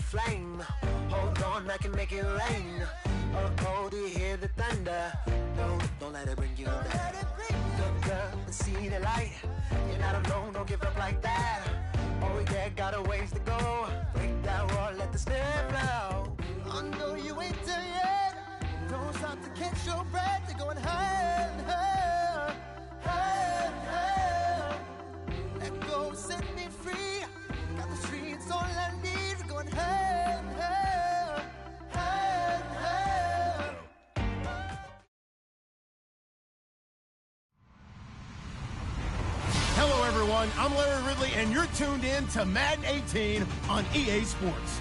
flame. Hold on, I can make it rain. Oh, do you hear the thunder? No, don't let it bring you down. Look up and see the light. You're not alone, don't give up like that. Oh yeah, got a ways to go. Break that wall, let the spirit flow. I know you ain't there yet. Don't stop to catch your breath. You're going higher and higher, higher and higher. Let go, set me free. Got the streets, all I need. We're going higher and higher, higher and higher. Hello, everyone. I'm Larry Ridley, and you're tuned in to Madden 18 on EA Sports.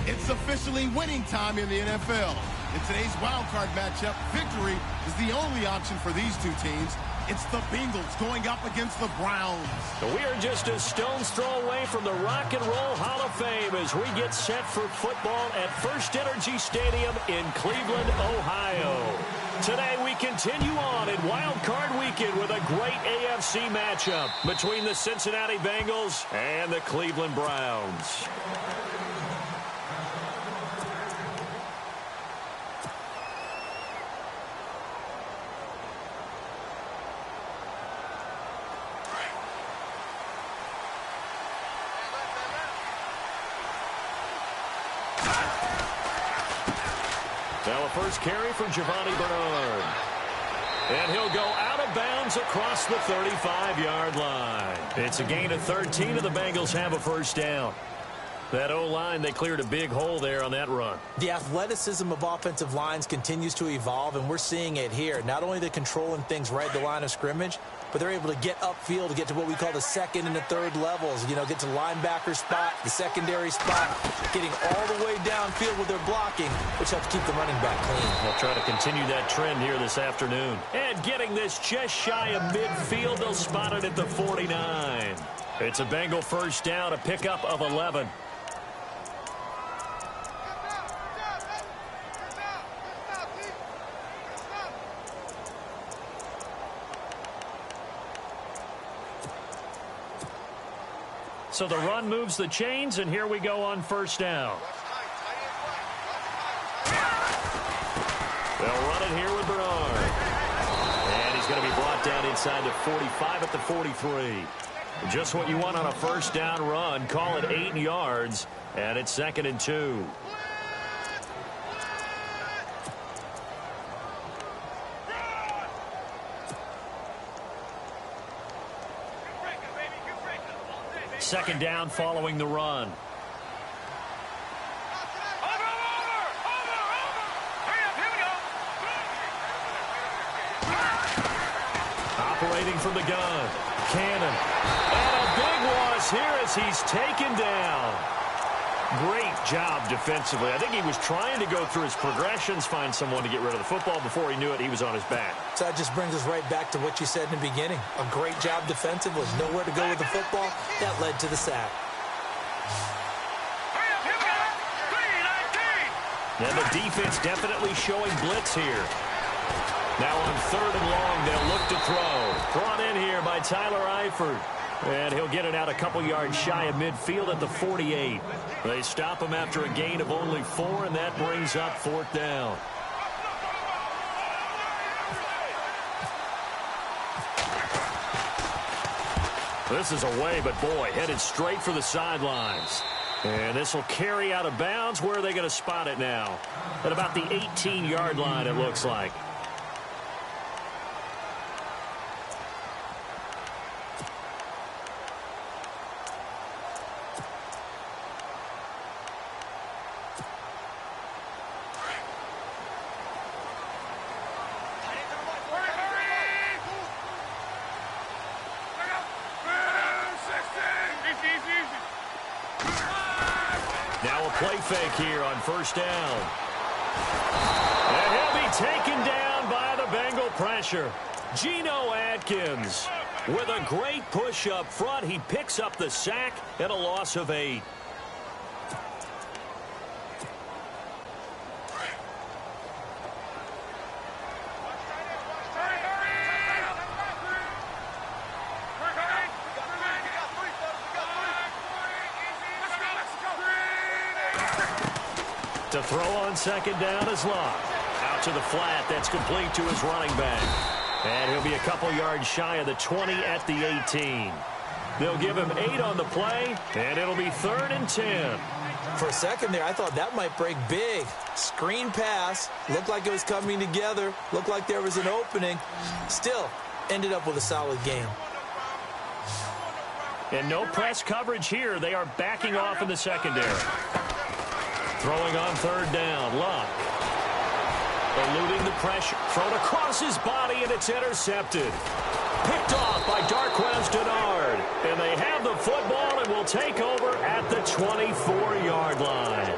It's officially winning time in the NFL. In today's wildcard matchup, victory is the only option for these two teams. It's the Bengals going up against the Browns. We are just a stone's throw away from the Rock and Roll Hall of Fame as we get set for football at First Energy Stadium in Cleveland, Ohio. Today we continue on in Wild Card Weekend with a great AFC matchup between the Cincinnati Bengals and the Cleveland Browns. Now a first carry for Giovanni Bernard. And he'll go out of bounds across the 35-yard line. It's a gain of 13, and the Bengals have a first down. That O-line, they cleared a big hole there on that run. The athleticism of offensive lines continues to evolve, and we're seeing it here. Not only the controlling things right at the line of scrimmage, but they're able to get upfield to get to what we call the second and the third levels. You know, get to linebacker spot, the secondary spot, getting all the way downfield with their blocking, which helps keep the running back clean. They'll try to continue that trend here this afternoon. And getting this just shy of midfield, they'll spot it at the 49. It's a Bengal first down, a pickup of 11. So the run moves the chains, and here we go on first down. They'll run it here with Bernard. And he's going to be brought down inside the 45 at the 43. Just what you want on a first down run. Call it 8 yards, and it's 2nd and 2. Second down following the run. Operating from the gun. Cannon. And a big loss here as he's taken down. Great job defensively. I think he was trying to go through his progressions, find someone to get rid of the football. Before he knew it, he was on his back. So that just brings us right back to what you said in the beginning. A great job defensively. Nowhere to go with the football. That led to the sack. And the defense definitely showing blitz here. Now on 3rd and long, they'll look to throw. Brought in here by Tyler Eifert. And he'll get it out a couple yards shy of midfield at the 48. They stop him after a gain of only 4, and that brings up 4th down. This is away, but boy, headed straight for the sidelines. And this will carry out of bounds. Where are they going to spot it now? At about the 18-yard line, it looks like. Now a play fake here on first down. And he'll be taken down by the Bengal pressure. Geno Atkins with a great push up front. He picks up the sack and a loss of 8. To throw on second down is Locke. Out to the flat. That's complete to his running back. And he'll be a couple yards shy of the 20 at the 18. They'll give him 8 on the play, and it'll be 3rd and 10. For a second there, I thought that might break big. Screen pass. Looked like it was coming together. Looked like there was an opening. Still, ended up with a solid game. And no press coverage here. They are backing off in the secondary. Throwing on 3rd down, Locke. Eluding the pressure. Thrown across his body, and it's intercepted. Picked off by Darquez Denard. And they have the football and will take over at the 24-yard line.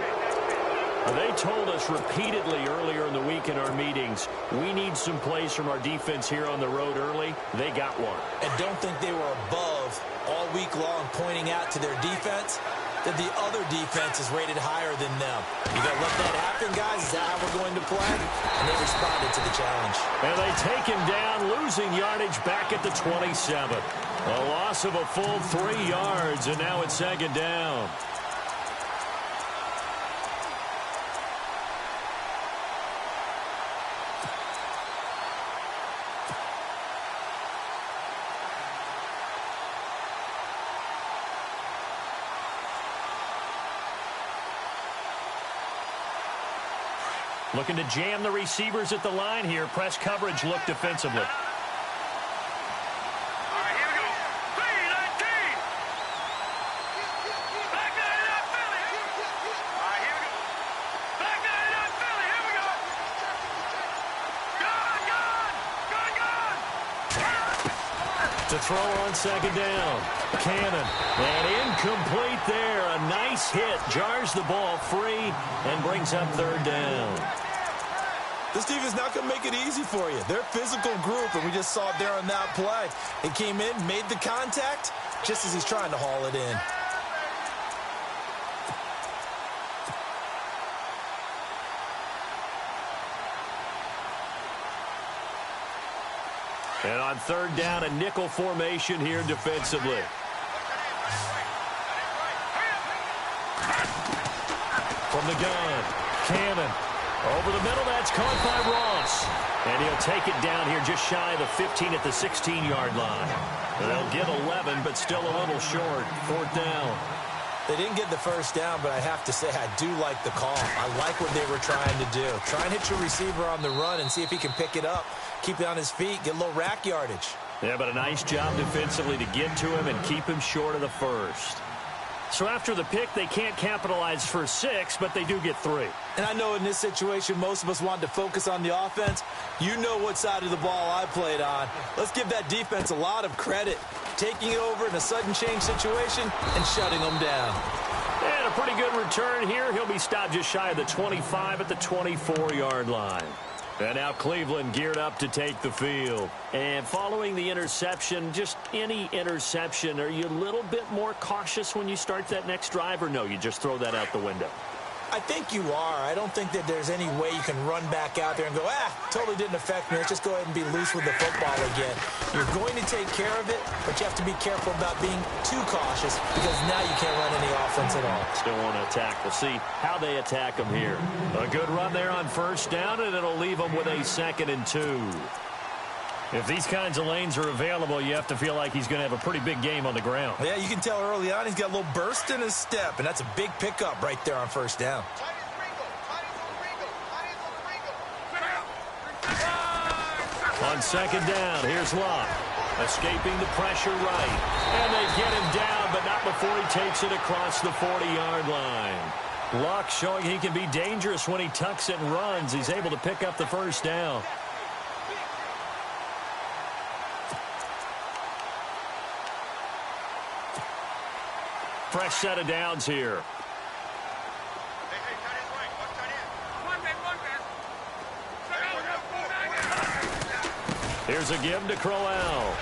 They told us repeatedly earlier in the week in our meetings, we need some plays from our defense here on the road early. They got one. And don't think they were above all week long pointing out to their defense that the other defense is rated higher than them. You got to let that happen, guys. Is that how we're going to play? And they responded to the challenge. And they take him down, losing yardage back at the 27. A loss of a full 3 yards, and now it's 2nd down. Looking to jam the receivers at the line here. Press coverage look defensively. All right, here we go. 3-19. Back nine up, Philly. All right, here we go. Back nine up, Philly. Here we go. Gone. To throw on 2nd down. Cannon. And incomplete there. A nice hit. Jars the ball free and brings up 3rd down. This defense not going to make it easy for you. They're a physical group, and we just saw it there on that play. It came in, made the contact, just as he's trying to haul it in. And on 3rd down, a nickel formation here defensively. From the gun, Cannon. Over the middle, that's caught by Ross. And he'll take it down here just shy of the 15 at the 16-yard line. They'll get 11, but still a little short. 4th down. They didn't get the 1st down, but I have to say I do like the call. I like what they were trying to do. Try and hit your receiver on the run and see if he can pick it up. Keep it on his feet, get a little rack yardage. Yeah, but a nice job defensively to get to him and keep him short of the 1st. So after the pick, they can't capitalize for 6, but they do get 3. And I know in this situation, most of us want to focus on the offense. You know what side of the ball I played on. Let's give that defense a lot of credit. Taking it over in a sudden change situation and shutting them down. And a pretty good return here. He'll be stopped just shy of the 25 at the 24-yard line. And now Cleveland geared up to take the field. And following the interception, just any interception, are you a little bit more cautious when you start that next drive, or no, you just throw that out the window? I think you are. I don't think that there's any way you can run back out there and go, totally didn't affect me. Let's just go ahead and be loose with the football again. You're going to take care of it, but you have to be careful about being too cautious because now you can't run any offense at all. Still want to attack. We'll see how they attack them here. A good run there on 1st down, and it'll leave them with a 2nd and 2. If these kinds of lanes are available, you have to feel like he's going to have a pretty big game on the ground. Yeah, you can tell early on he's got a little burst in his step, and that's a big pickup right there on 1st down. On 2nd down, here's Locke. Escaping the pressure right. And they get him down, but not before he takes it across the 40-yard line. Locke showing he can be dangerous when he tucks it and runs. He's able to pick up the 1st down. Fresh set of downs here. Here's a give to Crowell.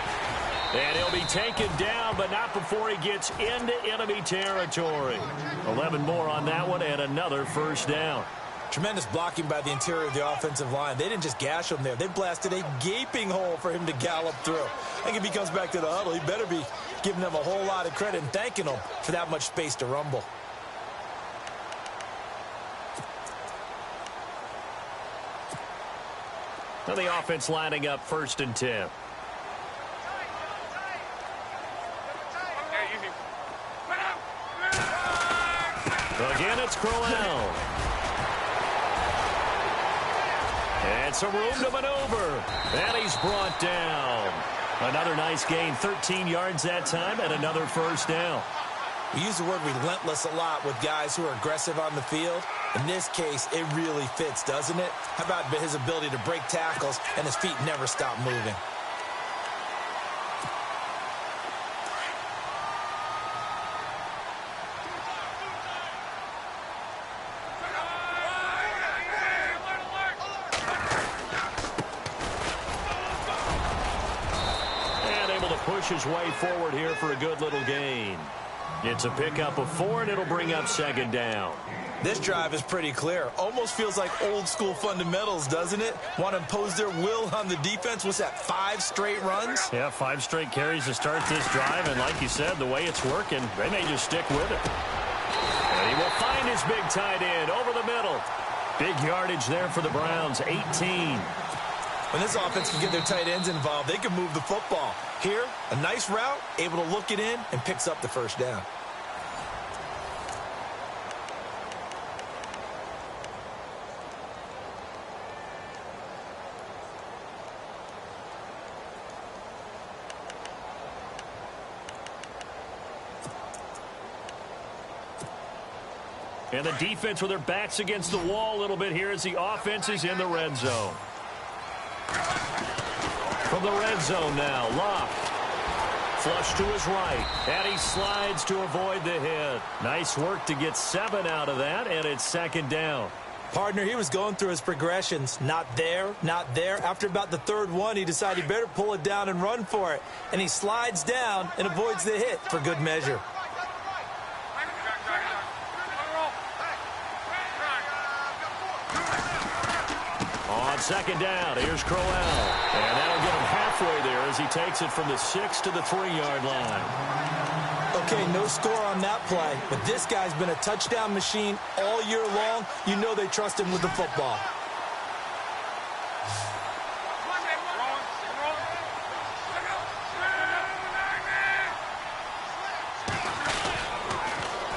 And he'll be taken down, but not before he gets into enemy territory. 11 more on that one, and another 1st down. Tremendous blocking by the interior of the offensive line. They didn't just gash him there. They blasted a gaping hole for him to gallop through. I think if he comes back to the huddle, he better be giving them a whole lot of credit and thanking them for that much space to rumble. Now the offense lining up 1st and 10. Again, it's Crowell. And some room to maneuver. And he's brought down. Another nice gain, 13 yards that time, and another 1st down. We use the word relentless a lot with guys who are aggressive on the field. In this case, it really fits, doesn't it? How about his ability to break tackles and his feet never stop moving? And able to push his way forward here for a good little gain. It's a pickup of 4, and it'll bring up 2nd down. This drive is pretty clear. Almost feels like old school fundamentals, doesn't it? Want to impose their will on the defense. What's that, 5 straight runs? Yeah, 5 straight carries to start this drive, and like you said, the way it's working, they may just stick with it. And he will find his big tight end over the middle. Big yardage there for the Browns, 18. When this offense can get their tight ends involved, they can move the football. Here, a nice route, able to look it in, and picks up the 1st down. And the defense with their backs against the wall a little bit here as the offense is in the red zone. From the red zone now, Locke. Flush to his right, and he slides to avoid the hit. Nice work to get 7 out of that, and it's 2nd down. Partner, he was going through his progressions. Not there, not there. After about the 3rd one, he decided he better pull it down and run for it. And he slides down and avoids the hit for good measure. On 2nd down, here's Crowell. And that'll get him halfway there as he takes it from the 6 to the 3-yard line. Okay, no score on that play, but this guy's been a touchdown machine all year long. You know they trust him with the football.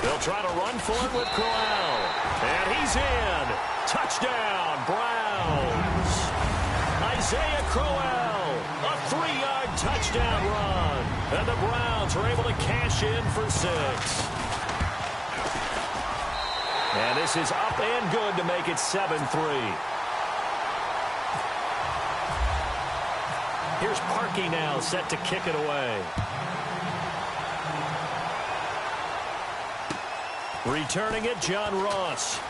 They'll try to run for it with Crowell. And he's in. Touchdown, Browns. Isaiah Crowell, a 3-yard touchdown run. And the Browns are able to cash in for 6. And this is up and good to make it 7-3. Here's Parkey now, set to kick it away. Returning it, John Ross.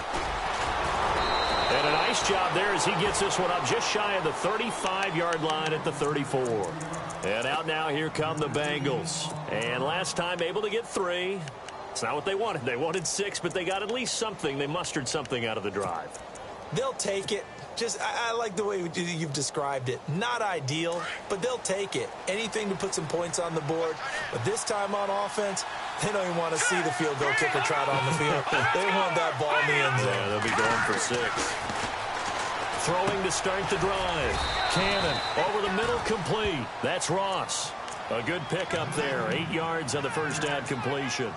And a nice job there as he gets this one up just shy of the 35-yard line at the 34. And out now, here come the Bengals. And last time able to get 3. It's not what they wanted. They wanted 6, but they got at least something. They mustered something out of the drive. They'll take it. I like the way you've described it. Not ideal, but they'll take it. Anything to put some points on the board. But this time on offense, they don't even want to see the field goal kicker trot on the field. They want that ball in the end zone. Yeah, they'll be going for 6. Throwing to start the drive. Cannon over the middle, complete. That's Ross. A good pickup there. 8 yards on the 1st down completion.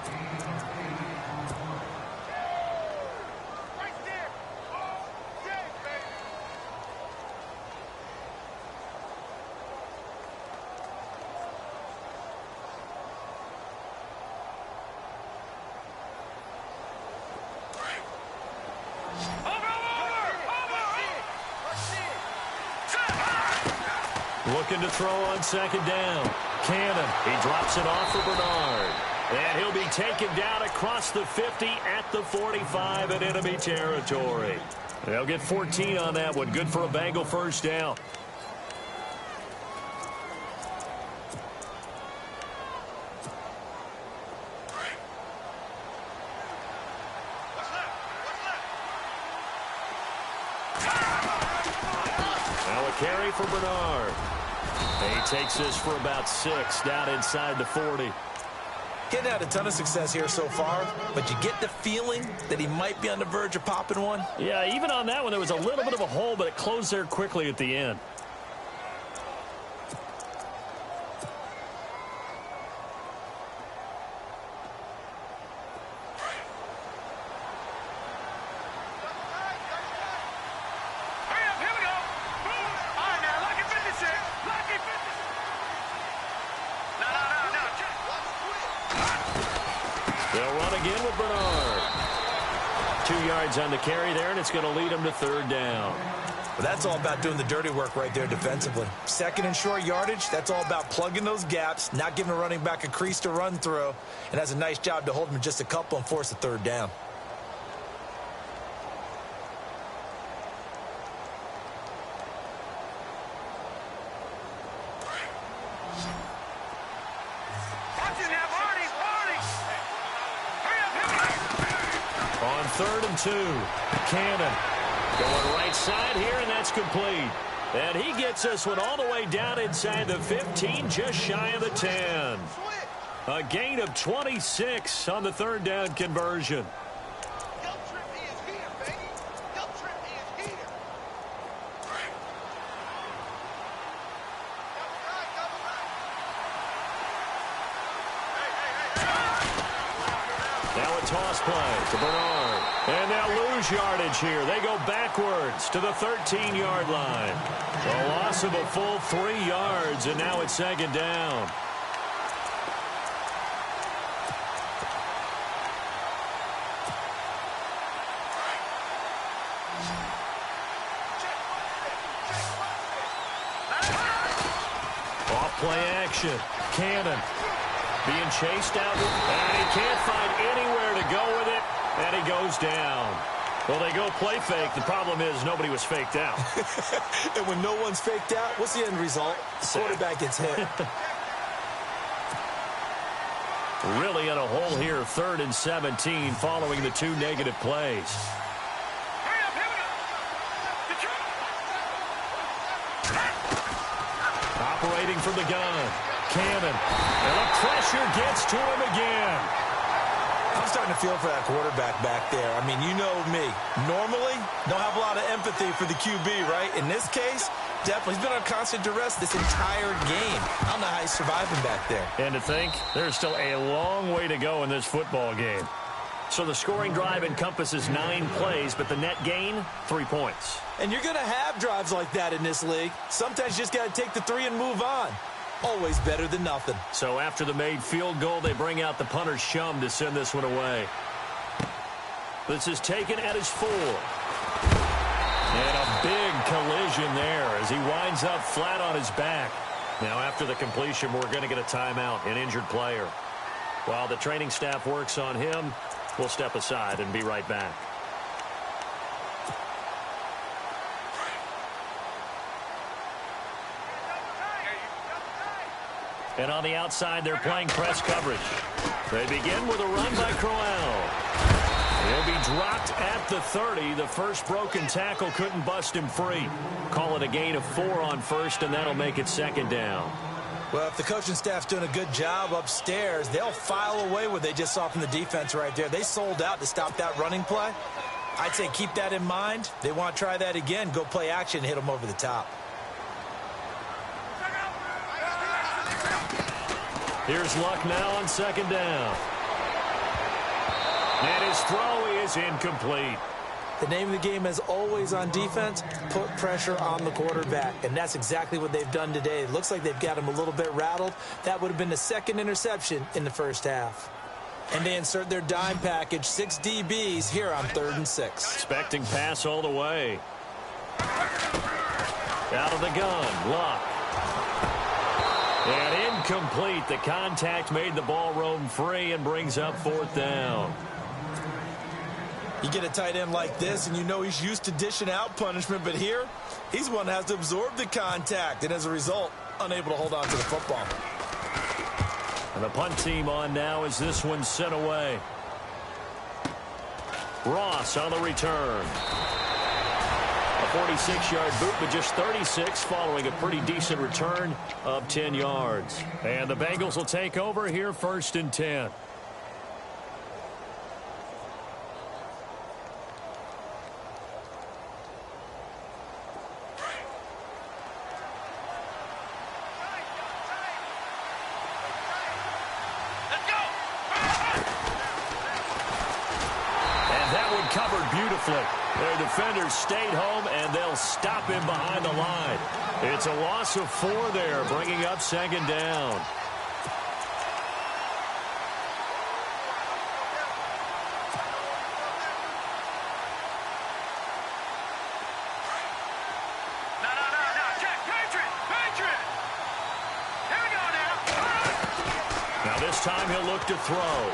Looking to throw on 2nd down. Cannon. He drops it off for Bernard. And he'll be taken down across the 50 at the 45 in enemy territory. They'll get 14 on that one. Good for a Bengal 1st down. Now a carry for Bernard. He takes this for about 6 down inside the 40. He hasn't had a ton of success here so far, but you get the feeling that he might be on the verge of popping one. Yeah, even on that one, there was a little bit of a hole, but it closed there quickly at the end. They'll run again with Bernard. 2 yards on the carry there, and it's going to lead them to third down. Well, that's all about doing the dirty work right there defensively. Second and short yardage, that's all about plugging those gaps, not giving a running back a crease to run through, and has a nice job to hold him just a couple and force a third down. On 3rd and 2, Cannon going right side here, and that's complete. And he gets this one all the way down inside the 15, just shy of the 10. A gain of 26 on the third down conversion. Now a toss play to Bernard. And they'll lose yardage here. They go backwards to the 13-yard line. A loss of a full 3 yards, and now it's second down. Off play action. Cannon being chased out, and he can't find anywhere to go with it, and he goes down. Well, they go play fake. The problem is nobody was faked out. And when no one's faked out, what's the end result? Quarterback gets hit. Really in a hole here, 3rd and 17, following the 2 negative plays. Operating from the gun, Cannon. And the pressure gets to him again. I'm starting to feel for that quarterback back there. I mean, you know me. Normally, don't have a lot of empathy for the QB, right? In this case, definitely. He's been on constant duress this entire game. I don't know how he's surviving back there. And to think, there's still a long way to go in this football game. So the scoring drive encompasses 9 plays, but the net gain, 3 points. And you're going to have drives like that in this league. Sometimes you just got to take the 3 and move on. Always better than nothing. So after the made field goal, they bring out the punter's chum to send this one away. This is taken at his 4. And a big collision there as he winds up flat on his back. Now after the completion, we're going to get a timeout, an injured player. While the training staff works on him, we'll step aside and be right back. And on the outside, they're playing press coverage. They begin with a run by Crowell. He'll be dropped at the 30. The first broken tackle couldn't bust him free. Call it a gain of 4 on first, and that'll make it second down. Well, if the coaching staff's doing a good job upstairs, they'll file away what they just saw from the defense right there. They sold out to stop that running play. I'd say keep that in mind. They want to try that again. Go play action and hit them over the top. Here's Luck now on second down. And his throw is incomplete. The name of the game is always on defense, put pressure on the quarterback. And that's exactly what they've done today. It looks like they've got him a little bit rattled. That would have been the 2nd interception in the first half. And they insert their dime package, 6 DBs here on 3rd and 6. Expecting pass all the way. Out of the gun, Luck. And incomplete. The contact made the ball roam free and brings up 4th down. You get a tight end like this, and you know he's used to dishing out punishment, but here, he's one that has to absorb the contact, and as a result, unable to hold on to the football. And the punt team on now as this one's sent away. Ross on the return. A 46-yard boot, but just 36 following a pretty decent return of 10 yards. And the Bengals will take over here 1st and 10. Covered beautifully. Their defenders stayed home, and they'll stop him behind the line. It's a loss of 4 there, bringing up 2nd down. No. Check. Patriot. Here we go now. Now this time he'll look to throw.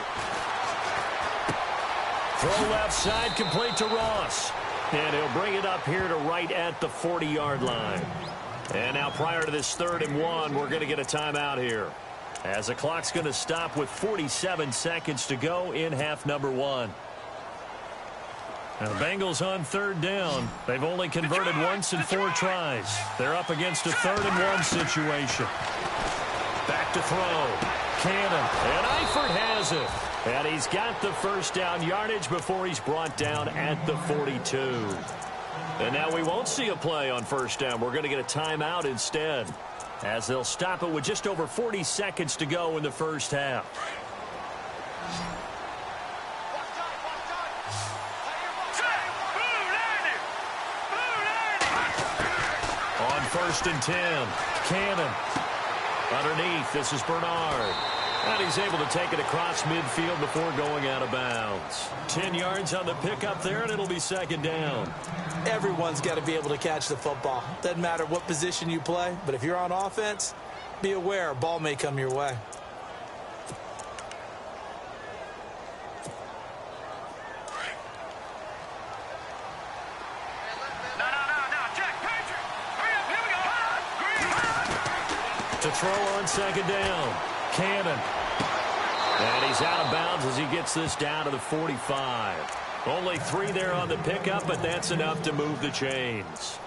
Throw left side, complete to Ross. And he'll bring it up here to right at the 40-yard line. And now prior to this 3rd and 1, we're going to get a timeout here, as the clock's going to stop with 47 seconds to go in half number 1. Now the Bengals on 3rd down. They've only converted once in 4 tries. They're up against a 3rd and 1 situation. Back to throw. Cannon. And Eifert has it. And he's got the 1st down yardage before he's brought down at the 42. And now we won't see a play on 1st down. We're going to get a timeout instead, as they'll stop it with just over 40 seconds to go in the 1st half. On 1st and 10, Cannon. Underneath, this is Bernard. And he's able to take it across midfield before going out of bounds. 10 yards on the pickup there, and it'll be 2nd down. Everyone's got to be able to catch the football. Doesn't matter what position you play, but if you're on offense, be aware a ball may come your way. No. Check. Patriot. Hurry up. Here we go. To throw on 2nd down. Cannon. And he's out of bounds as he gets this down to the 45. Only 3 there on the pickup, but that's enough to move the chains.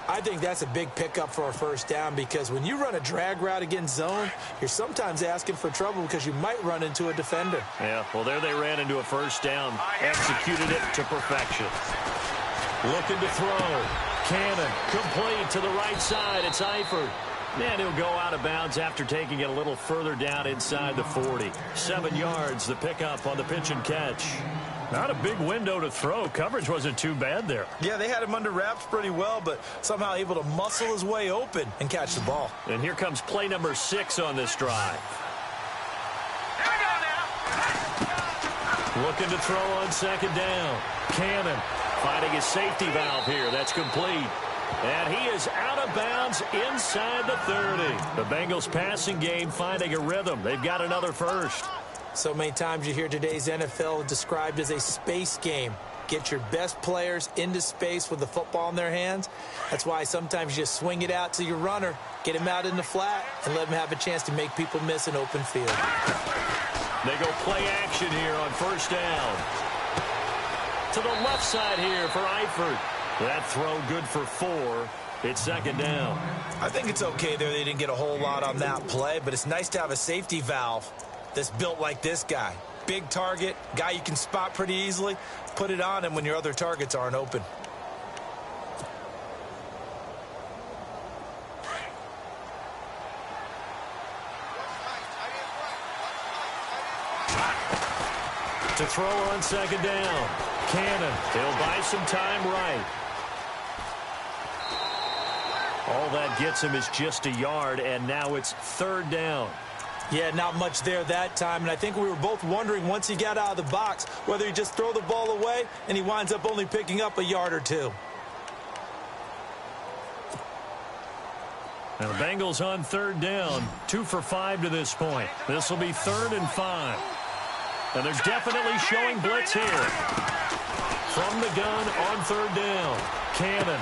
I think that's a big pickup for a 1st down, because when you run a drag route against zone, you're sometimes asking for trouble because you might run into a defender. Yeah, well, there they ran into a 1st down. Executed it to perfection. Looking to throw. Cannon. Complete to the right side. It's Eifert. And he'll go out of bounds after taking it a little further down inside the 40. 7 yards, the pickup on the pitch and catch. Not a big window to throw. Coverage wasn't too bad there. Yeah, they had him under wraps pretty well, but somehow able to muscle his way open and catch the ball. And here comes play number 6 on this drive. Here we go now. Looking to throw on 2nd down. Cannon finding his safety valve here. That's complete. And he is out of bounds inside the 30. The Bengals passing game finding a rhythm. They've got another 1st. So many times you hear today's NFL described as a space game. Get your best players into space with the football in their hands. That's why sometimes you just swing it out to your runner, get him out in the flat, and let him have a chance to make people miss an open field. They go play action here on 1st down. To the left side here for Eifert. That throw good for 4. It's 2nd down. I think it's okay there. They didn't get a whole lot on that play, but it's nice to have a safety valve that's built like this guy. Big target, guy you can spot pretty easily. Put it on him when your other targets aren't open. To throw on 2nd down. Cannon. He'll buy some time right. All that gets him is just a yard, and now it's 3rd down. Yeah, not much there that time, and I think we were both wondering once he got out of the box whether he just throw the ball away and he winds up only picking up a yard or 2. Now the Bengals on 3rd down, 2 for 5 to this point. This will be 3rd and 5. And they're definitely showing blitz here. From the gun on 3rd down. Cannon.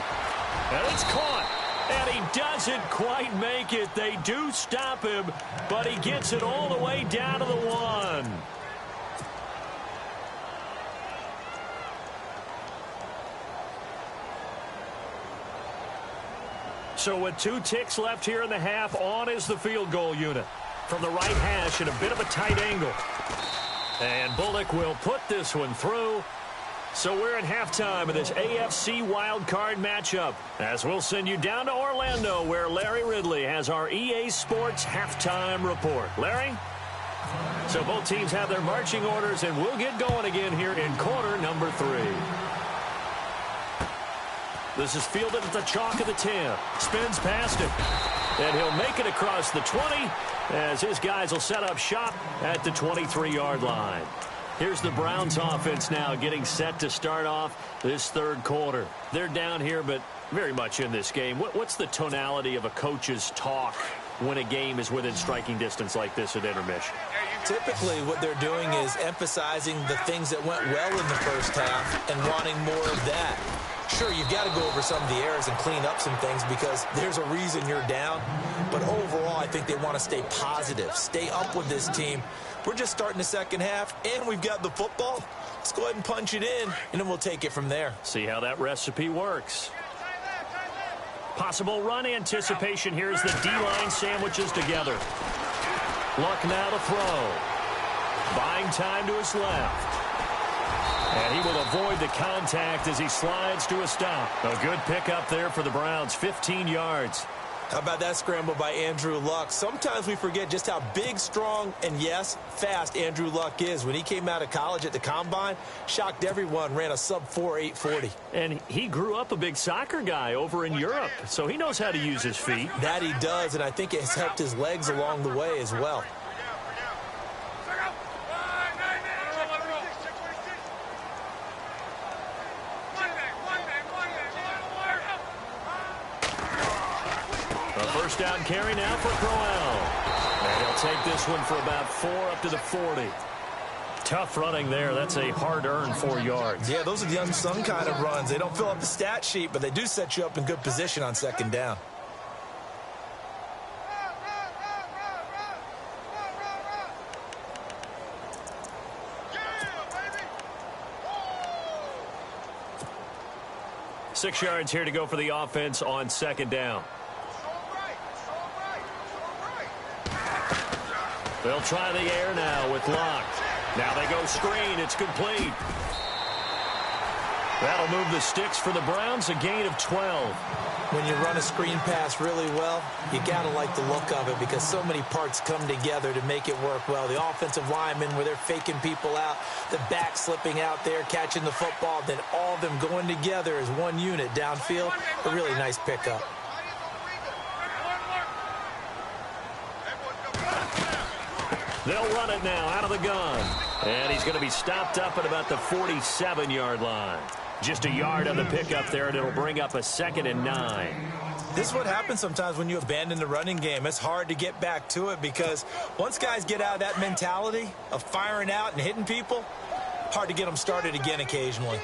And it's caught. And he doesn't quite make it. They do stop him, but he gets it all the way down to the 1. So with 2 ticks left here in the half, on is the field goal unit. From the right hash at a bit of a tight angle. And Bullock will put this one through. So we're at halftime of this AFC wildcard matchup, as we'll send you down to Orlando, where Larry Ridley has our EA Sports halftime report. Larry? So both teams have their marching orders, and we'll get going again here in quarter number 3. This is fielded at the chalk of the 10. Spins past it. And he'll make it across the 20 as his guys will set up shop at the 23-yard line. Here's the Browns offense now getting set to start off this third quarter. They're down here, but very much in this game. What's the tonality of a coach's talk when a game is within striking distance like this at intermission? Typically, what they're doing is emphasizing the things that went well in the first half and wanting more of that. Sure, you've got to go over some of the errors and clean up some things because there's a reason you're down. But overall, I think they want to stay positive, stay up with this team. We're just starting the second half, and we've got the football. Let's go ahead and punch it in, and then we'll take it from there. See how that recipe works. Possible run anticipation here as the D-line sandwiches together. Luck now to throw. Buying time to his left. And he will avoid the contact as he slides to a stop. A good pickup there for the Browns, 15 yards. How about that scramble by Andrew Luck? Sometimes we forget just how big, strong, and, yes, fast Andrew Luck is. When he came out of college at the Combine, shocked everyone, ran a sub-4 840. And he grew up a big soccer guy over in Europe, so he knows how to use his feet. That he does, and I think it has helped his legs along the way as well. First down carry now for Crowell. And he'll take this one for about 4 up to the 40. Tough running there. That's a hard-earned 4 yards. Yeah, those are the unsung kind of runs. They don't fill up the stat sheet, but they do set you up in good position on second down. Yeah, 6 yards here to go for the offense on second down. They'll try the air now with Locke. Now they go screen. It's complete. That'll move the sticks for the Browns, a gain of 12. When you run a screen pass really well, you got to like the look of it because so many parts come together to make it work well. The offensive linemen where they're faking people out, the back slipping out there, catching the football, then all of them going together as one unit downfield. A really nice pickup. They'll run it now out of the gun. And he's going to be stopped up at about the 47-yard line. Just a yard on the pickup there, and it'll bring up a 2nd and 9. This is what happens sometimes when you abandon the running game. It's hard to get back to it because once guys get out of that mentality of firing out and hitting people, hard to get them started again occasionally.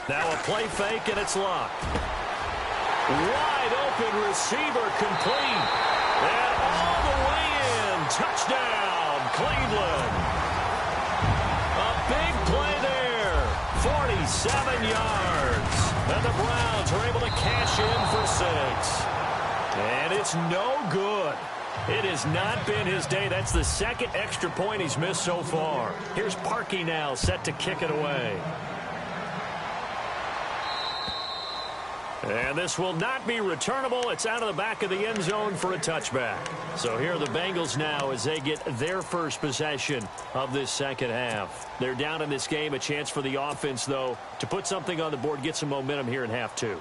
Now a play fake, and it's locked. Wide open receiver complete. And all the way in. Touchdown, Cleveland. A big play there. 47 yards. And the Browns are able to cash in for 6. And it's no good. It has not been his day. That's the 2nd extra point he's missed so far. Here's Parkey now set to kick it away. And this will not be returnable. It's out of the back of the end zone for a touchback. So here are the Bengals now as they get their first possession of this second half. They're down in this game. A chance for the offense, though, to put something on the board, get some momentum here in half 2.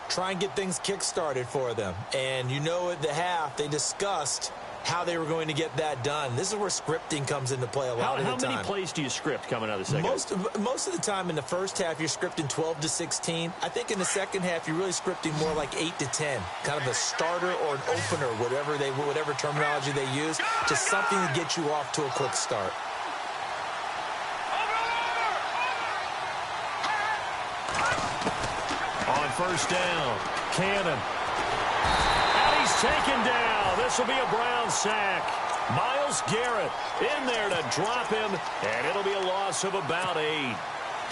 Try and get things kick-started for them. And you know at the half they discussed how they were going to get that done. This is where scripting comes into play a lot of the time. How many plays do you script coming out of the second? Most of the time in the first half, you're scripting 12 to 16. I think in the second half, you're really scripting more like 8 to 10. Kind of a starter or an opener, whatever terminology they use. Just something to get you off to a quick start. On first down, Cannon. And he's taken down. This will be a Brown sack. Myles Garrett in there to drop him, and it'll be a loss of about 8.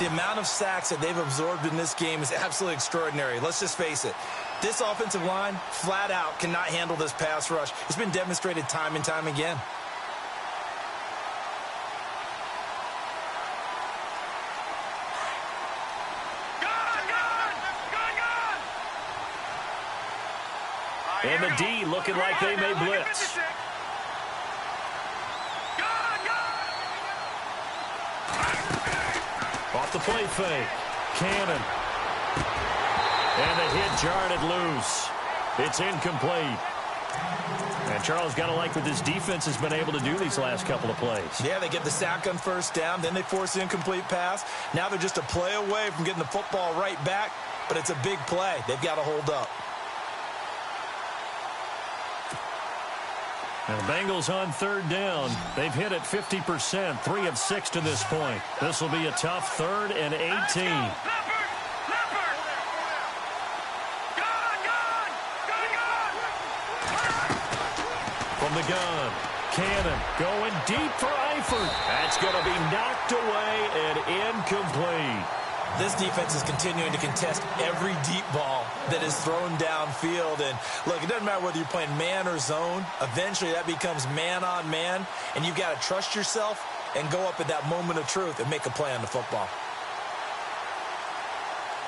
The amount of sacks that they've absorbed in this game is absolutely extraordinary. Let's just face it. This offensive line, flat out, cannot handle this pass rush. It's been demonstrated time and time again. And the D looking like they may blitz. Off the play fake. Cannon. And the hit jarred it loose. It's incomplete. And Charles, got to like what this defense has been able to do these last couple of plays. Yeah, they get the sack on first down, then they force the incomplete pass. Now they're just a play away from getting the football right back, but it's a big play. They've got to hold up. And the Bengals on third down. They've hit it 50%, 3 of 6 to this point. This will be a tough 3rd and 18. From the gun, Cannon going deep for Eifert. That's going to be knocked away and incomplete. This defense is continuing to contest every deep ball that is thrown downfield. And, look, it doesn't matter whether you're playing man or zone. Eventually, that becomes man-on-man, and you've got to trust yourself and go up at that moment of truth and make a play on the football.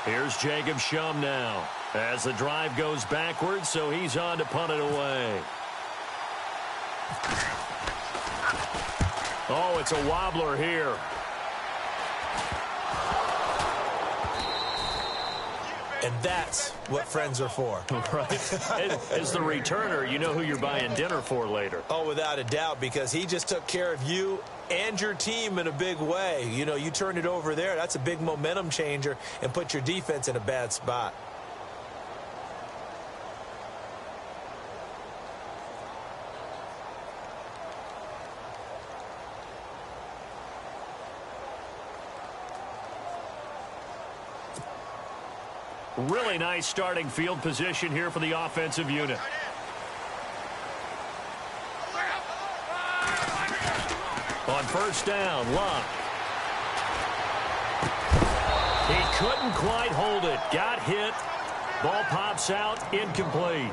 Here's Jacob Shum now as the drive goes backwards, so he's on to punt it away. Oh, it's a wobbler here. And that's what friends are for. Right. As the returner, you know who you're buying dinner for later. Oh, without a doubt, because he just took care of you and your team in a big way. You know, you turned it over there. That's a big momentum changer and put your defense in a bad spot. Really nice starting field position here for the offensive unit. On first down, Luck. He couldn't quite hold it. Got hit. Ball pops out. Incomplete.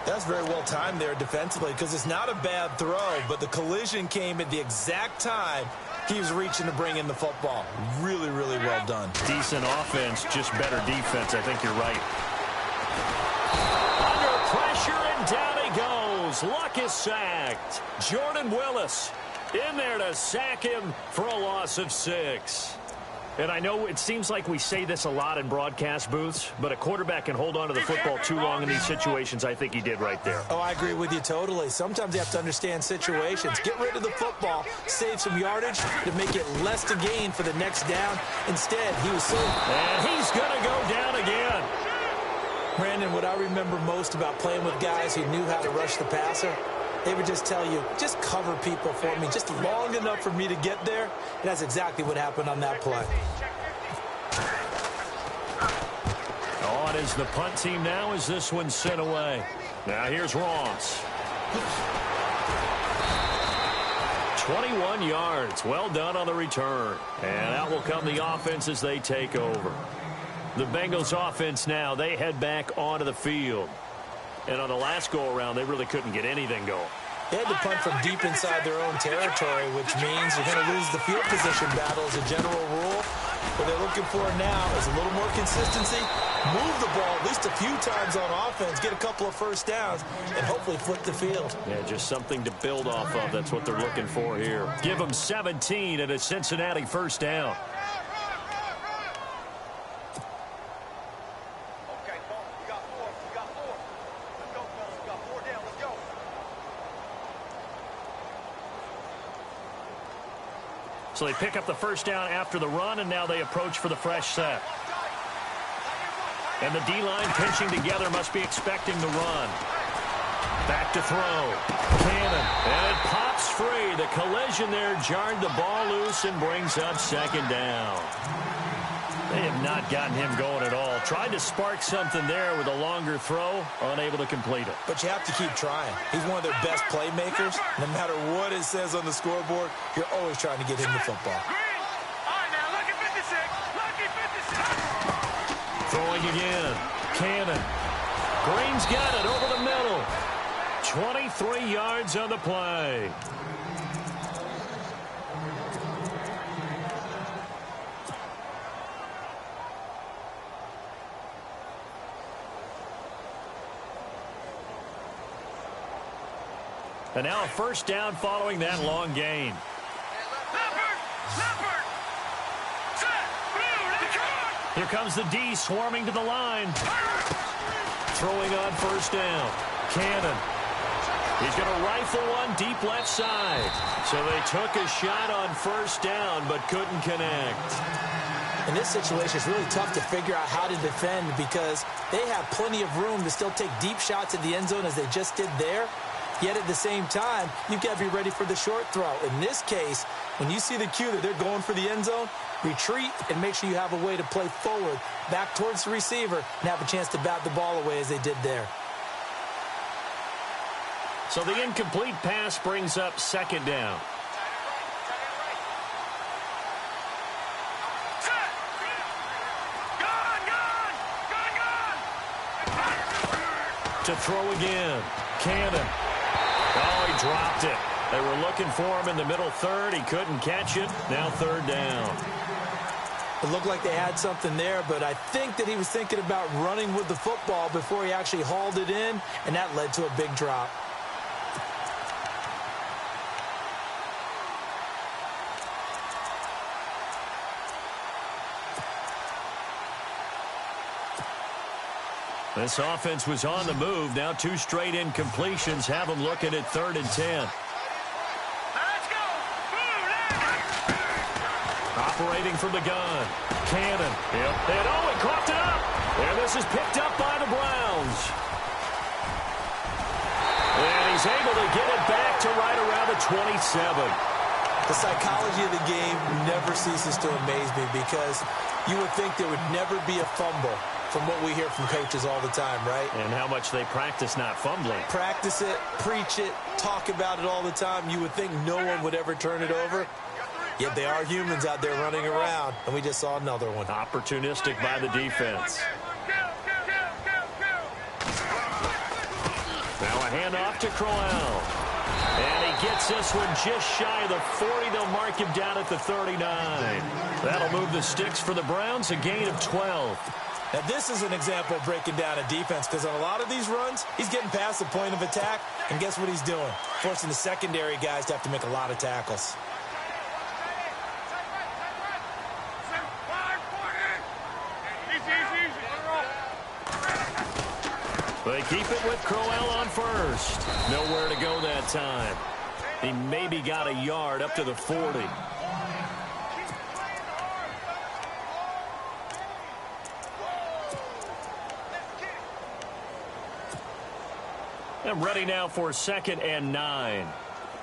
That's very well timed there defensively because it's not a bad throw, but the collision came at the exact time he was reaching to bring in the football. Really, really well done. Decent offense, just better defense. I think you're right. Under pressure, and down he goes. Luck is sacked. Jordan Willis in there to sack him for a loss of 6. And I know it seems like we say this a lot in broadcast booths, but a quarterback can hold on to the football too long in these situations. I think he did right there. Oh, I agree with you totally. Sometimes you have to understand situations. Get rid of the football, save some yardage to make it less to gain for the next down. Instead, he was so... And he's going to go down again. Brandon, what I remember most about playing with guys who knew how to rush the passer, they would just tell you, just cover people for me, just long enough for me to get there. And that's exactly what happened on that play. On is the punt team now as this one's sent away. Now here's Ross. 21 yards. Well done on the return. And out will come the offense as they take over. The Bengals offense now, they head back onto the field. And on the last go-around, they really couldn't get anything going. They had to punt from deep inside their own territory, which means you're going to lose the field position battle as a general rule. What they're looking for now is a little more consistency, move the ball at least a few times on offense, get a couple of first downs, and hopefully flip the field. Yeah, just something to build off of. That's what they're looking for here. Give them 17 and a Cincinnati first down. So they pick up the first down after the run, and now they approach for the fresh set. And the D-line pinching together must be expecting the run. Back to throw. Cannon. And it pops free. The collision there jarred the ball loose and brings up second down. They have not gotten him going at all. Tried to spark something there with a longer throw, unable to complete it. But you have to keep trying. He's one of their best playmakers. No matter what it says on the scoreboard, you're always trying to get him the football. All right, now look at 56. Throwing again. Cannon. Green's got it over the middle. 23 yards on the play. And now a first down following that long gain. Here comes the D swarming to the line. Throwing on first down. Cannon. He's going to rifle one deep left side. So they took a shot on first down but couldn't connect. In this situation, it's really tough to figure out how to defend because they have plenty of room to still take deep shots at the end zone as they just did there. Yet at the same time, you've got to be ready for the short throw. In this case, when you see the cue that they're going for the end zone, retreat and make sure you have a way to play forward, back towards the receiver, and have a chance to bat the ball away as they did there. So the incomplete pass brings up second down. To throw again. Cannon. Oh, he dropped it. They were looking for him in the middle third. He couldn't catch it. Now third down. It looked like they had something there, but I think that he was thinking about running with the football before he actually hauled it in, and that led to a big drop. This offense was on the move. Now two straight incompletions have them looking at 3rd and 10. Let's go. Operating from the gun. Cannon. Yep. And oh, he coughed it up. And this is picked up by the Browns. And he's able to get it back to right around the 27. The psychology of the game never ceases to amaze me because you would think there would never be a fumble from what we hear from coaches all the time, right? And how much they practice not fumbling. Practice it, preach it, talk about it all the time. You would think no one would ever turn it over. Yet they are humans out there running around, and we just saw another one. Opportunistic by the defense. Now a handoff to Crowell. And he gets this one just shy of the 40. They'll mark him down at the 39. That'll move the sticks for the Browns, a gain of 12. Now, this is an example of breaking down a defense because on a lot of these runs, he's getting past the point of attack, and guess what he's doing? Forcing the secondary guys to have to make a lot of tackles. They keep it with Crowell on first. Nowhere to go that time. He maybe got a yard up to the 40. And ready now for 2nd and 9.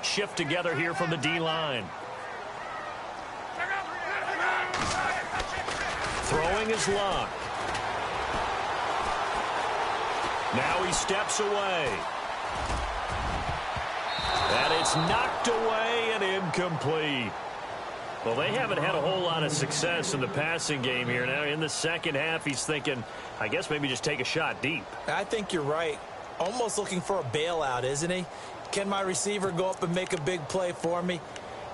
Shift together here from the D-line. Throwing his luck. Now he steps away. And it's knocked away and incomplete. Well, they haven't had a whole lot of success in the passing game here. Now in the second half, he's thinking, I guess maybe just take a shot deep. I think you're right. Almost looking for a bailout, isn't he? Can my receiver go up and make a big play for me?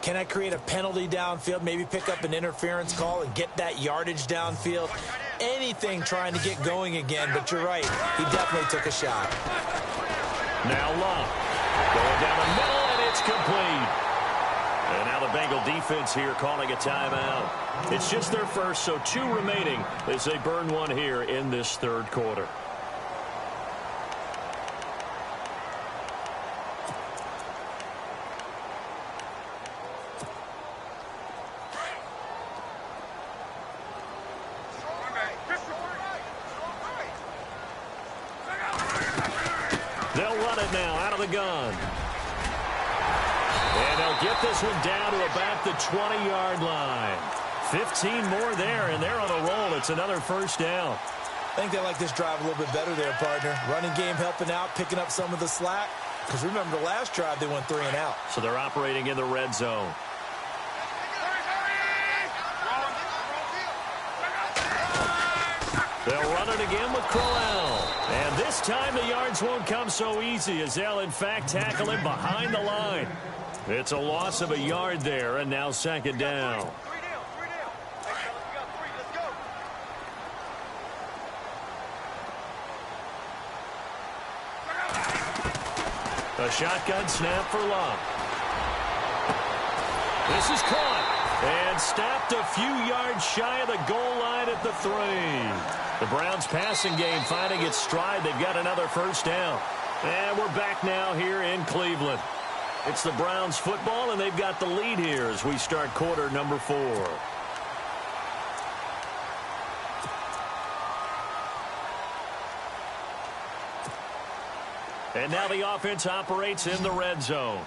Can I create a penalty downfield, maybe pick up an interference call and get that yardage downfield? Anything trying to get going again, but you're right. He definitely took a shot. Now Luck. Going down the middle, and it's complete. And now the Bengal defense here calling a timeout. It's just their first, so 2 remaining as they burn one here in this 3rd quarter. They'll run it now out of the gun. And they'll get this one down to about the 20-yard line. 15 more there, and they're on a roll. It's another first down. I think they like this drive a little bit better there, partner. Running game helping out, picking up some of the slack. Because remember, the last drive, they went 3 and out. So they're operating in the red zone. They'll run it again with Crowell. And this time the yards won't come so easy as they'll, in fact, tackle him behind the line. It's a loss of a yard there, and now second down. A shotgun snap for Love. This is caught and snapped a few yards shy of the goal line at the 3. The Browns passing game finding its stride. They've got another first down. And we're back now here in Cleveland. It's the Browns football, and they've got the lead here as we start quarter number 4. And now the offense operates in the red zone.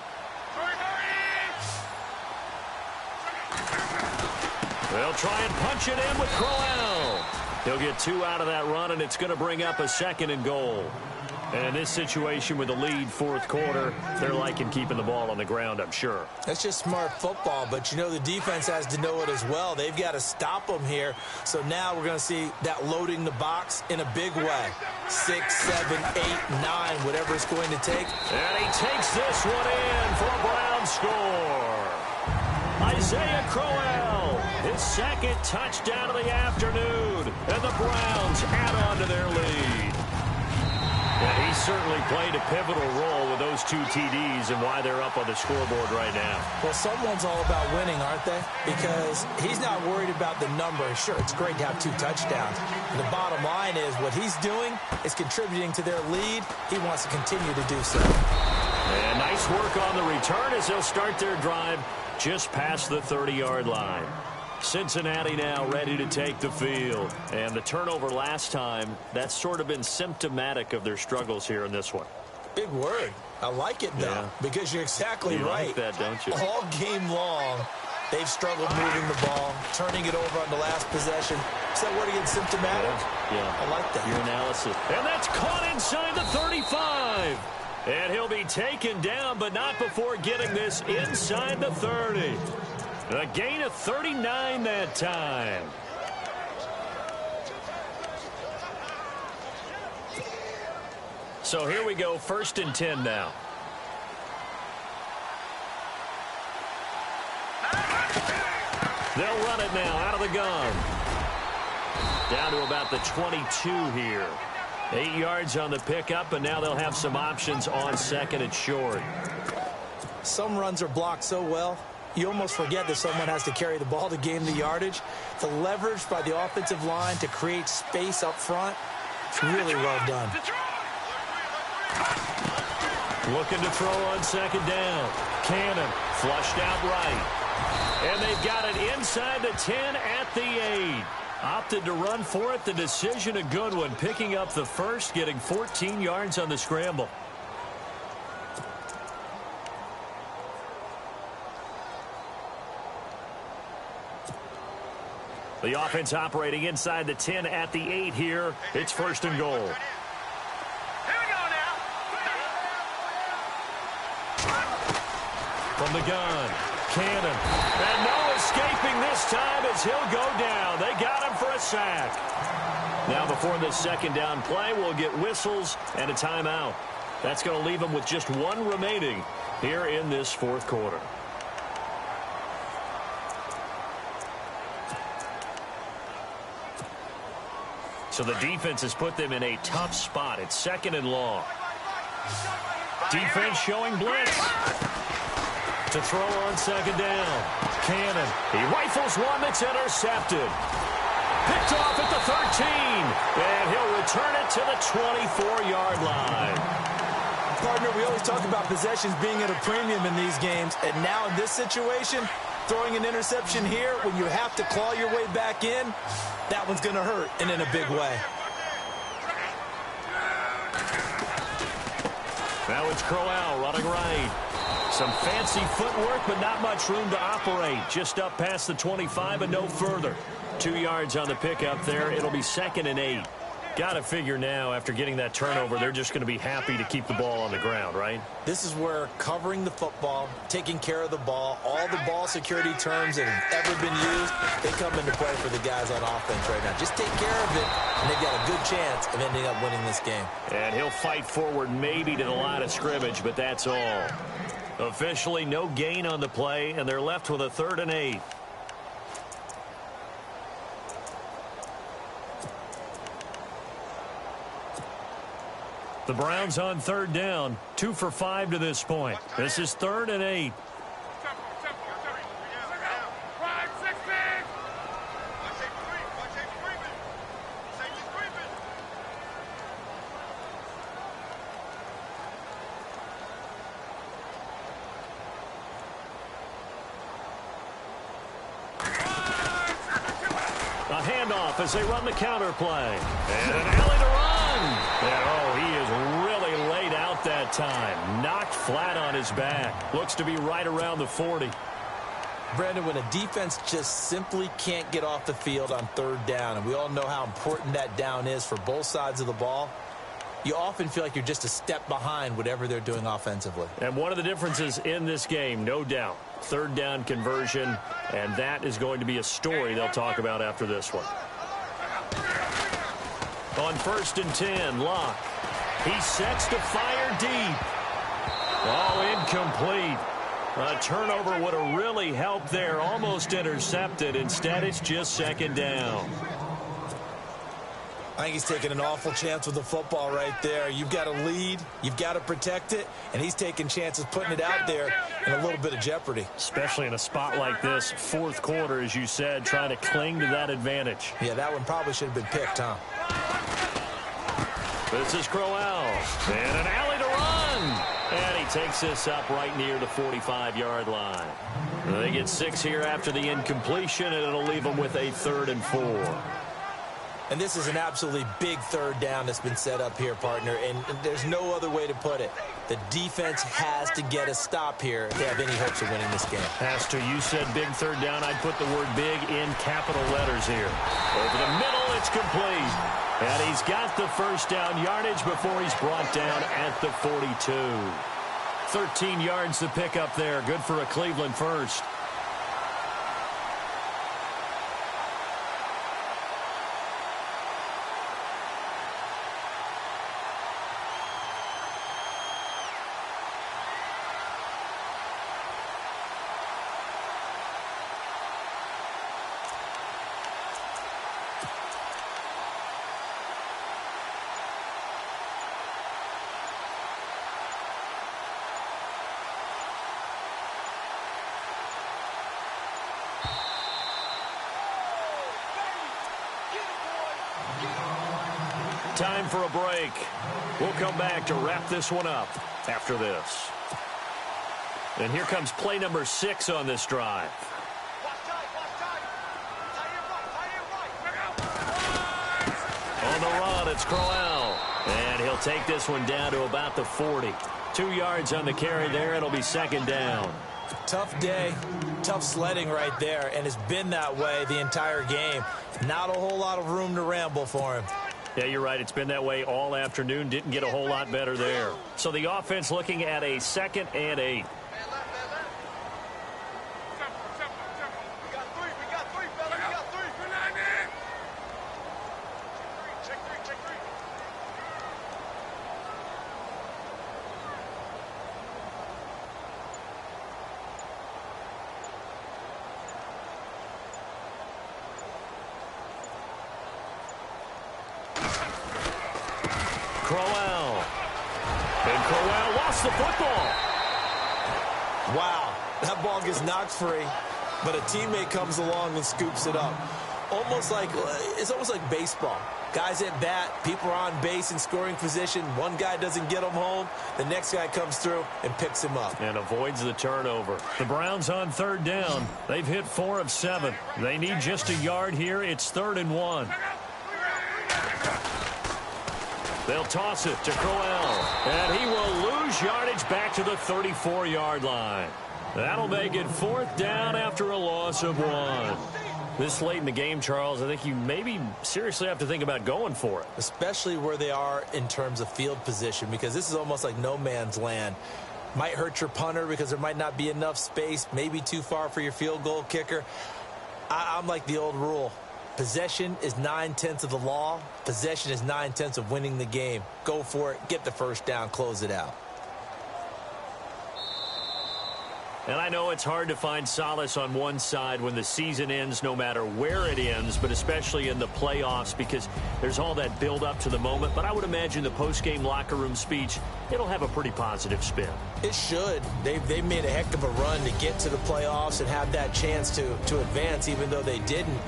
They'll try and punch it in with Crowell. He'll get 2 out of that run, and it's going to bring up a 2nd and goal. And in this situation with the lead fourth quarter, they're liking keeping the ball on the ground, I'm sure. That's just smart football, but you know the defense has to know it as well. They've got to stop them here. So now we're going to see that loading the box in a big way. 6, 7, 8, 9, whatever it's going to take. And he takes this one in for a Brown score. Isaiah Crowell, his 2nd touchdown of the afternoon. And the Browns add on to their lead. And he certainly played a pivotal role with those 2 TDs and why they're up on the scoreboard right now. Well, someone's all about winning, aren't they? Because he's not worried about the number. Sure, it's great to have 2 touchdowns. And the bottom line is what he's doing is contributing to their lead. He wants to continue to do so. And nice work on the return as they'll start their drive just past the 30-yard line. Cincinnati now ready to take the field. And the turnover last time, that's sort of been symptomatic of their struggles here in this one. Big word. I like it, though, because you're exactly right. You like that, don't you? All game long, they've struggled moving the ball, turning it over on the last possession. Is that word again, symptomatic? Yeah. I like that. Your analysis. And that's caught inside the 35. And he'll be taken down, but not before getting this inside the 30. A gain of 39 that time. So here we go, 1st and 10 now. They'll run it now out of the gun. Down to about the 22 here. 8 yards on the pickup, and now they'll have some options on 2nd and short. Some runs are blocked so well, you almost forget that someone has to carry the ball to gain the yardage. The leverage by the offensive line to create space up front, it's really well done. Looking to throw on 2nd down. Cannon flushed out right. And they've got it inside the 10 at the 8. Opted to run for it. The decision a good one. Picking up the first, getting 14 yards on the scramble. The offense operating inside the 10 at the 8 here. It's 1st and goal. Here we go now. From the gun, Cannon. And no escaping this time as he'll go down. They got him for a sack. Now before this 2nd down play, we'll get whistles and a timeout. That's going to leave them with just 1 remaining here in this 4th quarter. So the defense has put them in a tough spot. It's 2nd and long. Defense showing blitz. To throw on 2nd down. Cannon. He rifles one that's intercepted. Picked off at the 13. And he'll return it to the 24-yard line. Partner, we always talk about possessions being at a premium in these games. And now in this situation, throwing an interception here when you have to claw your way back in, that one's going to hurt, and in a big way. Now it's Crowell running right. Some fancy footwork, but not much room to operate. Just up past the 25 and no further. 2 yards on the pickup there. It'll be 2nd and 8. Got to figure now, after getting that turnover, they're just going to be happy to keep the ball on the ground, right? This is where covering the football, taking care of the ball, all the ball security terms that have ever been used, they come into play for the guys on offense right now. Just take care of it, and they've got a good chance of ending up winning this game. And he'll fight forward maybe to the line of scrimmage, but that's all. Officially, no gain on the play, and they're left with a 3rd and 8. The Browns on 3rd down, 2 for 5 to this point. This is 3rd and 8. A handoff as they run the counter play. And an alley to run. And oh, he is really laid out that time. Knocked flat on his back. Looks to be right around the 40. Brandon, when a defense just simply can't get off the field on 3rd down, and we all know how important that down is for both sides of the ball, you often feel like you're just a step behind whatever they're doing offensively. And one of the differences in this game, no doubt, 3rd down conversion, and that is going to be a story they'll talk about after this one. On 1st and 10, Locke. He sets to fire deep. Oh, incomplete. A turnover would have really helped there. Almost intercepted. Instead, it's just 2nd down. I think he's taking an awful chance with the football right there. You've got to lead, you've got to protect it, and he's taking chances putting it out there in a little bit of jeopardy. Especially in a spot like this, 4th quarter, as you said, trying to cling to that advantage. Yeah, that one probably should have been picked, huh? This is Crowell, and an alley to run. And he takes this up right near the 45-yard line. They get 6 here after the incompletion, and it'll leave them with a 3rd and 4. And this is an absolutely big 3rd down that's been set up here, partner, and there's no other way to put it. The defense has to get a stop here if they have any hopes of winning this game. Has to. You said big 3rd down. I'd put the word big in capital letters here. Over the middle, it's complete. And he's got the 1st down yardage before he's brought down at the 42. 13 yards to pick up there. Good for a Cleveland first. Time for a break. We'll come back to wrap this one up after this. And here comes play number 6 on this drive. On the run, it's Crowell. And he'll take this one down to about the 40. 2 yards on the carry there. It'll be 2nd down. Tough day, tough sledding right there, and it's been that way the entire game. Not a whole lot of room to ramble for him. Yeah, you're right. It's been that way all afternoon. Didn't get a whole lot better there. So the offense looking at a 2nd and 8. Crowell. And Crowell lost the football. Wow, that ball gets knocked free, but a teammate comes along and scoops it up. It's almost like baseball. Guys at bat, people are on base in scoring position. One guy doesn't get him home. The next guy comes through and picks him up. And avoids the turnover. The Browns on 3rd down. They've hit 4 of 7. They need just a yard here. It's 3rd and 1. They'll toss it to Crowell. And he will lose yardage back to the 34-yard line. That'll make it 4th down after a loss of 1. This late in the game, Charles, I think you maybe seriously have to think about going for it. Especially where they are in terms of field position, because this is almost like no man's land. Might hurt your punter because there might not be enough space, maybe too far for your field goal kicker. I'm like the old rule. Possession is 9/10 of the law. Possession is 9/10 of winning the game. Go for it. Get the first down. Close it out. And I know it's hard to find solace on one side when the season ends, no matter where it ends, but especially in the playoffs, because there's all that build up to the moment. But I would imagine the post-game locker room speech, it'll have a pretty positive spin. It should. They've made a heck of a run to get to the playoffs and have that chance to advance, even though they didn't.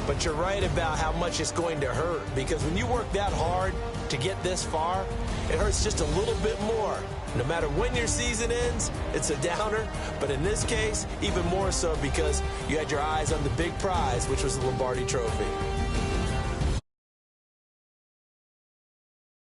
But you're right about how much it's going to hurt, because when you work that hard to get this far, it hurts just a little bit more. No matter when your season ends, it's a downer. But in this case, even more so because you had your eyes on the big prize, which was the Lombardi Trophy.